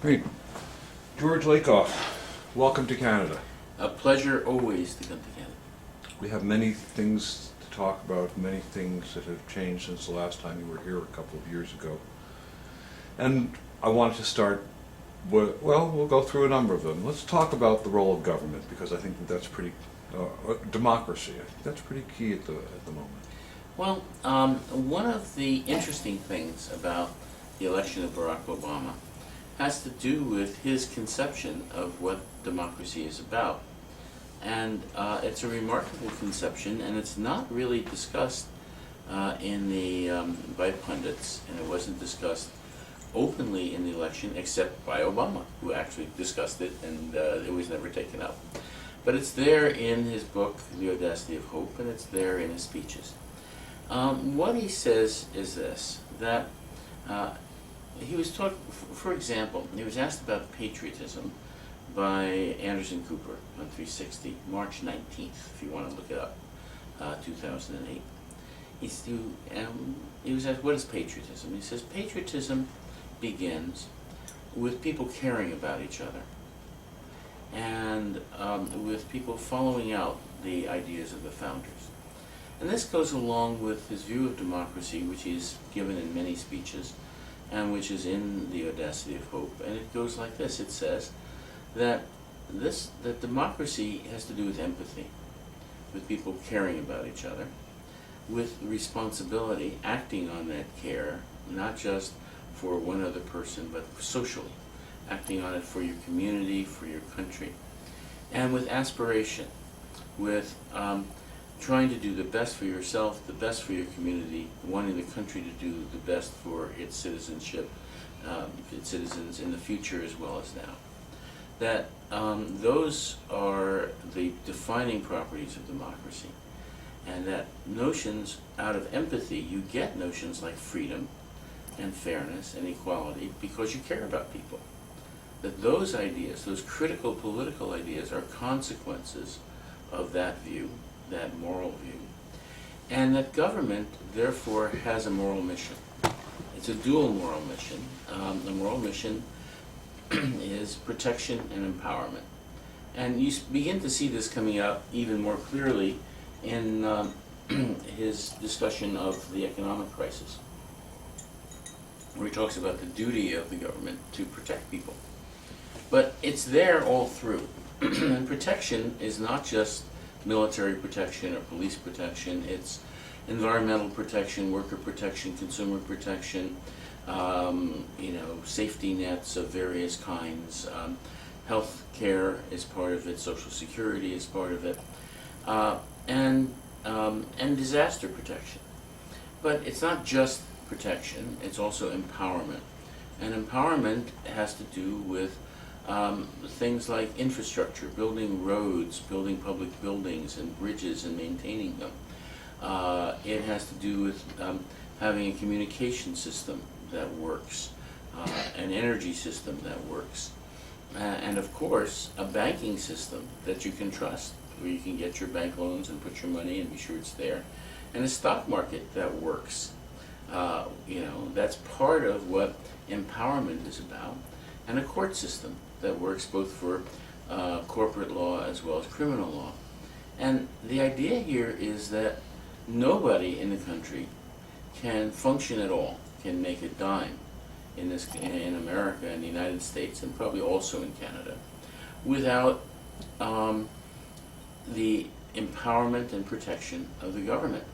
Great. George Lakoff, welcome to Canada. A pleasure always to come to Canada. We have many things to talk about, many things that have changed since the last time you were here a couple of years ago. And I wanted to start with, well, we'll go through a number of them. Let's talk about the role of government, because I think that's pretty, democracy, I think that's pretty key at the moment. Well, one of the interesting things about the election of Barack Obama has to do with his conception of what democracy is about. And it's a remarkable conception, and it's not really discussed by pundits, and it wasn't discussed openly in the election except by Obama, who actually discussed it, and it was never taken up. But it's there in his book, The Audacity of Hope, and it's there in his speeches. What he says is this, that he was taught, for example, he was asked about patriotism by Anderson Cooper on 360, March 19th, if you want to look it up, 2008. He was asked, what is patriotism? He says, patriotism begins with people caring about each other and with people following out the ideas of the founders. And this goes along with his view of democracy, which he's given in many speeches, and which is in The Audacity of Hope. And it goes like this. It says that that democracy has to do with empathy, with people caring about each other, with responsibility, acting on that care, not just for one other person, but socially, acting on it for your community, for your country, and with aspiration, with trying to do the best for yourself, the best for your community, wanting the country to do the best for its citizenship, its citizens in the future as well as now. That those are the defining properties of democracy. And that notions, out of empathy, you get notions like freedom and fairness and equality because you care about people. That those ideas, those critical political ideas, are consequences of that view, that moral view, and that government therefore has a moral mission. It's a dual moral mission. The moral mission is protection and empowerment. And you begin to see this coming out even more clearly in his discussion of the economic crisis, where he talks about the duty of the government to protect people. But it's there all through. And protection is not just military protection or police protection, it's environmental protection, worker protection, consumer protection, safety nets of various kinds. Health care is part of it, Social Security is part of it, and disaster protection. But it's not just protection, it's also empowerment. And empowerment has to do with things like infrastructure, building roads, building public buildings and bridges and maintaining them. It has to do with having a communication system that works, an energy system that works, and of course a banking system that you can trust, where you can get your bank loans and put your money and be sure it's there, and a stock market that works. That's part of what empowerment is about, and a court system that works both for corporate law as well as criminal law. And the idea here is that nobody in the country can function at all, can make a dime in America and the United States, and probably also in Canada, without the empowerment and protection of the government.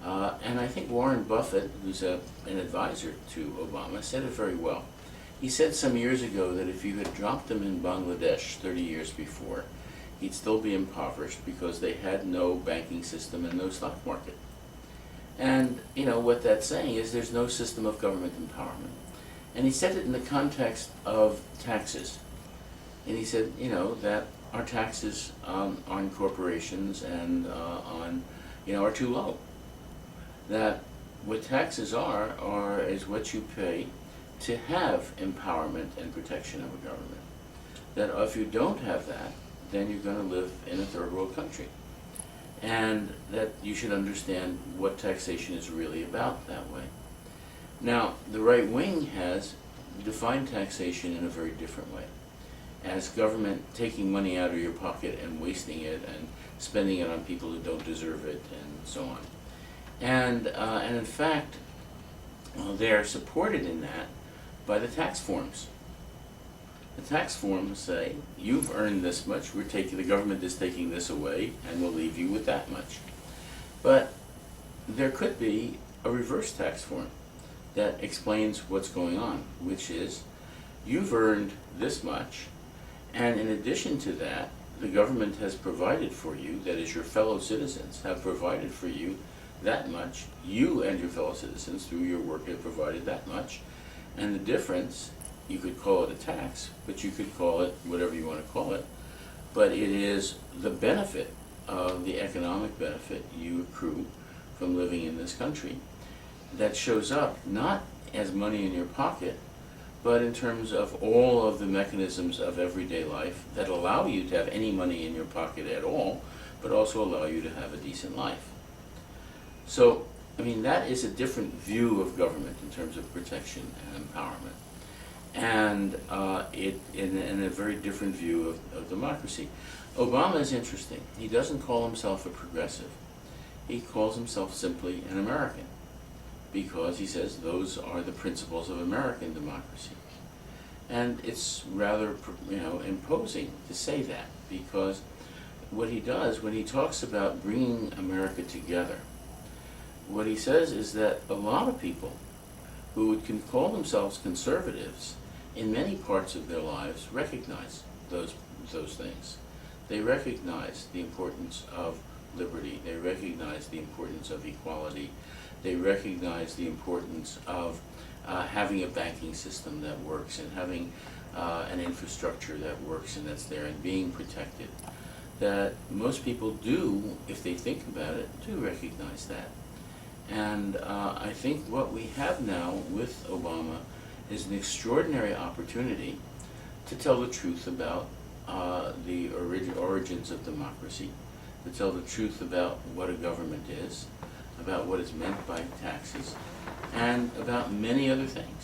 And I think Warren Buffett, who's an advisor to Obama, said it very well. He said some years ago that if you had dropped him in Bangladesh 30 years before, he'd still be impoverished because they had no banking system and no stock market. And what that's saying is there's no system of government empowerment. And he said it in the context of taxes. And he said, that our taxes on corporations and are too low. That what taxes is what you pay to have empowerment and protection of a government. That if you don't have that, then you're going to live in a third world country. And that you should understand what taxation is really about that way. Now, the right wing has define taxation in a very different way, as government taking money out of your pocket and wasting it and spending it on people who don't deserve it and so on. And in fact, they are supported in that by the tax forms. The tax forms say, you've earned this much, the government is taking this away, and we'll leave you with that much. But there could be a reverse tax form that explains what's going on, which is, you've earned this much, and in addition to that, the government has provided for you, that is, your fellow citizens have provided for you that much. You and your fellow citizens, through your work, have provided that much. And the difference, you could call it a tax, but you could call it whatever you want to call it, but it is the benefit of the economic benefit you accrue from living in this country that shows up not as money in your pocket, but in terms of all of the mechanisms of everyday life that allow you to have any money in your pocket at all, but also allow you to have a decent life. So, I mean, that is a different view of government in terms of protection and empowerment. And in a very different view of democracy. Obama is interesting. He doesn't call himself a progressive. He calls himself simply an American, because he says those are the principles of American democracy. And it's rather, imposing to say that, because what he does when he talks about bringing America together, what he says is that a lot of people who can call themselves conservatives in many parts of their lives recognize those things. They recognize the importance of liberty. They recognize the importance of equality. They recognize the importance of having a banking system that works, and having an infrastructure that works and that's there and being protected. That most people do, if they think about it, do recognize that. And I think what we have now with Obama is an extraordinary opportunity to tell the truth about the origins of democracy, to tell the truth about what a government is, about what is meant by taxes, and about many other things.